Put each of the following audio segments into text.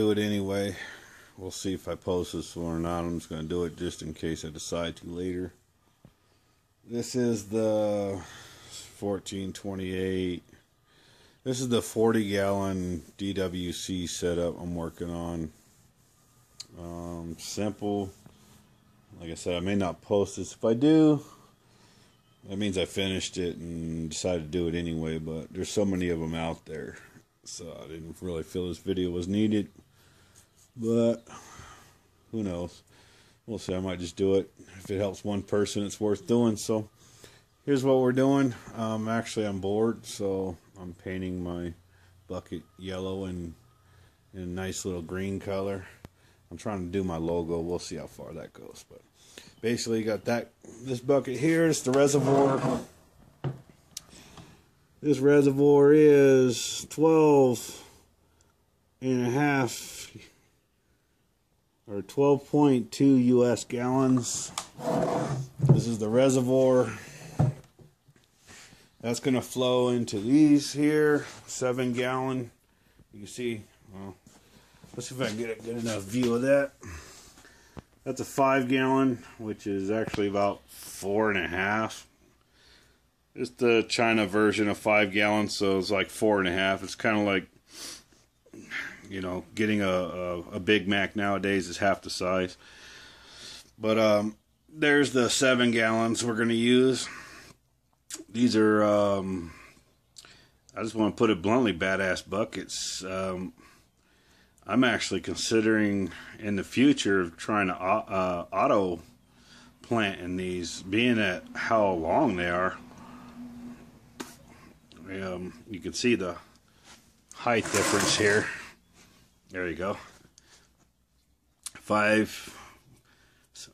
do it anyway. We'll see if I post this or not. I'm just going to do it just in case I decide to later. This is the 1428. This is the 40-gallon R.D.W.C setup I'm working on. Simple. Like I said, I may not post this. If I do, that means I finished it and decided to do it anyway, but there's so many of them out there, so I didn't really feel this video was needed. But who knows? We'll see. I might just do it. If it helps one person, it's worth doing. So here's what we're doing. Actually, I'm bored, so I'm painting my bucket yellow and in a nice little green color. I'm trying to do my logo. We'll see how far that goes. But basically, you got this bucket here. It's the reservoir. This reservoir is 12.5 or 12.2 US gallons. This is the reservoir. That's going to flow into these here, 7-gallon. You can see, well, let's see if I can get a good enough view of that. That's a 5-gallon, which is actually about 4.5. It's the China version of 5 gallons, so it's like 4.5. It's kind of like, you know, getting a Big Mac nowadays is half the size. But there's the 7 gallons we're going to use. These are, I just want to put it bluntly, badass buckets. I'm actually considering in the future trying to auto plant in these, being at how long they are. You can see the height difference here. There you go. 5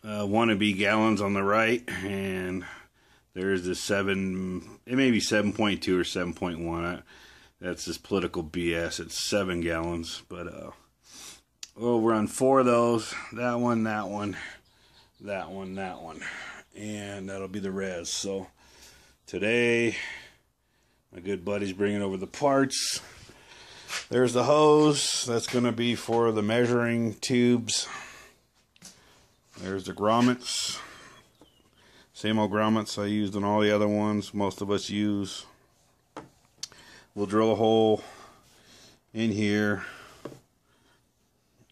wannabe gallons on the right, and there's the 7. It may be 7.2 or 7.1. That's just political BS. It's 7 gallons, but we'll run 4 of those. That one, that one, that one, that one, and that'll be the res. So today, my good buddy's bringing over the parts. There's the hose. That's going to be for the measuring tubes. There's the grommets. Same old grommets I used on all the other ones. Most of us use. We'll drill a hole in here,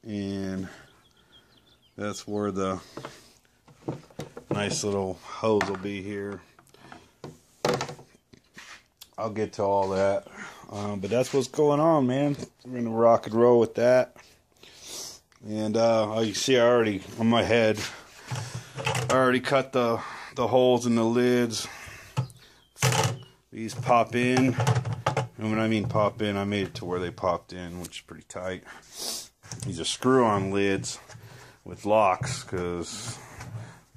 and that's where the nice little hose will be here. I'll get to all that, but that's what's going on, man. We're gonna rock and roll with that. And you see, I already on my head, I already cut the holes in the lids. These pop in, and when I mean pop in, I made it to where they popped in, which is pretty tight. These are screw-on lids with locks because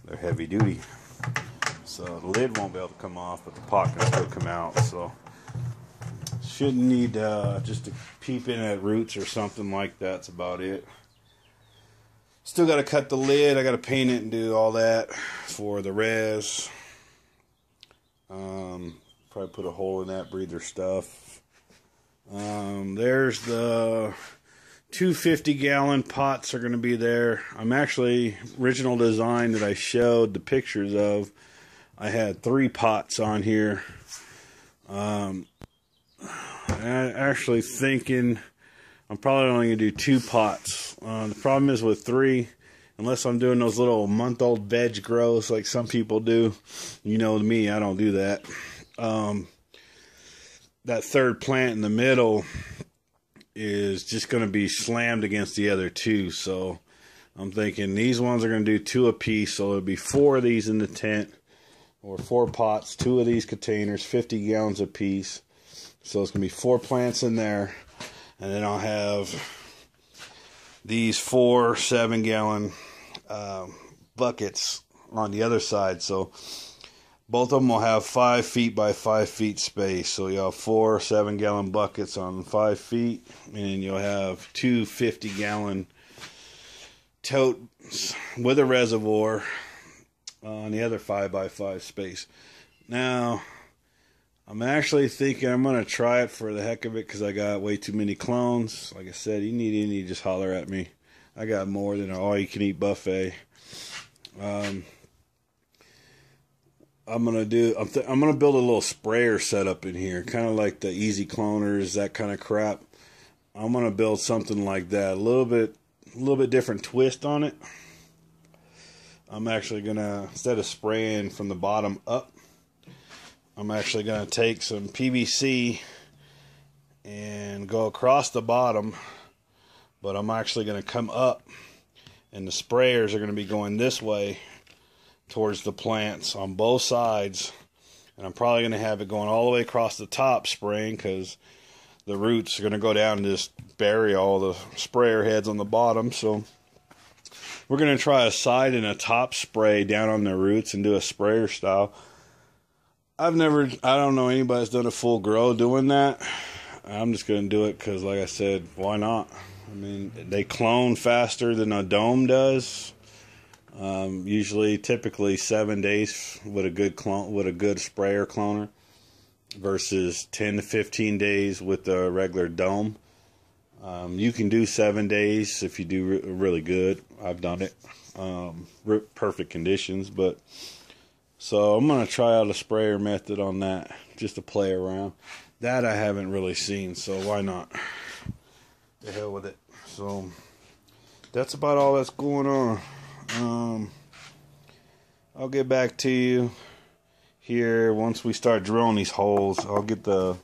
they're heavy duty. So the lid won't be able to come off, but the pot can still come out. So shouldn't need just to peep in at roots or something like that. That's about it. Still got to cut the lid. I got to paint it and do all that for the res. Probably put a hole in that breather stuff. There's the 250-gallon pots are going to be there. I'm actually, original design that I showed the pictures of, I had 3 pots on here. I'm actually thinking I'm probably only going to do 2 pots. The problem is with 3, unless I'm doing those little month-old veg grows like some people do. You know me, I don't do that. That third plant in the middle is just going to be slammed against the other 2. So I'm thinking these ones are going to do 2 apiece. So it'll be 4 of these in the tent, or 4 pots, 2 of these containers, 50 gallons apiece. So it's going to be 4 plants in there. And then I'll have these 4 7-gallon buckets on the other side. So both of them will have 5 feet by 5 feet space. So you'll have 4 7-gallon buckets on 5 feet. And you'll have 2 50-gallon totes with a reservoir on the other 5 by 5 space. Now, I'm actually thinking I'm going to try it for the heck of it because I got way too many clones. Like I said, you need any, just holler at me. I got more than an all-you-can-eat buffet. I'm gonna build a little sprayer setup in here, kind of like the easy cloners, that kind of crap. I'm gonna build something like that, a little bit different twist on it. I'm actually gonna, instead of spraying from the bottom up, I'm actually gonna take some PVC and go across the bottom, but I'm actually gonna come up, and the sprayers are gonna be going this way towards the plants on both sides, and I'm probably going to have it going all the way across the top spraying because the roots are going to go down and just bury all the sprayer heads on the bottom. So we're going to try a side and a top spray down on the roots and do a sprayer style. I don't know anybody that's done a full grow doing that. I'm just going to do it because, like I said, why not? I mean, they clone faster than a dome does. Typically 7 days with a good sprayer cloner versus 10 to 15 days with the regular dome. You can do 7 days if you do really good. I've done it. Perfect conditions, but so I'm gonna try out a sprayer method on that just to play around. That I haven't really seen, so why not? The hell with it. So that's about all that's going on. I'll get back to you here once we start drilling these holes. I'll get all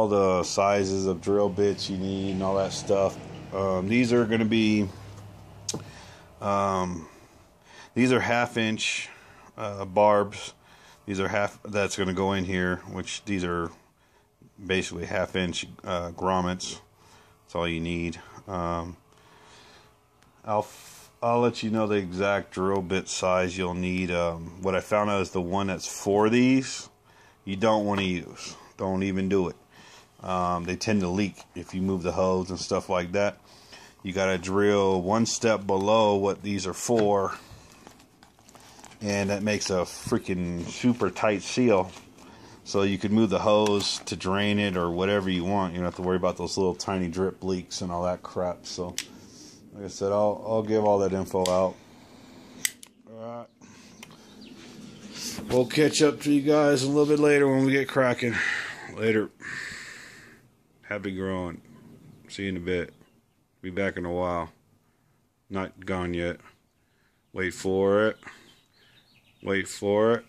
the sizes of drill bits you need and all that stuff. These are going to be these are 1/2-inch barbs. These are that's going to go in here, which these are basically 1/2-inch grommets. That's all you need. I'll let you know the exact drill bit size you'll need. What I found out is the one that's for these, you don't want to use. Don't even do it. They tend to leak if you move the hose and stuff like that. You got to drill one step below what these are for, and that makes a freaking super tight seal. So you could move the hose to drain it or whatever you want. You don't have to worry about those little tiny drip leaks and all that crap. So like I said, I'll give all that info out. Alright. We'll catch up to you guys a little bit later when we get cracking. Later. Happy growing. See you in a bit. Be back in a while. Not gone yet. Wait for it. Wait for it.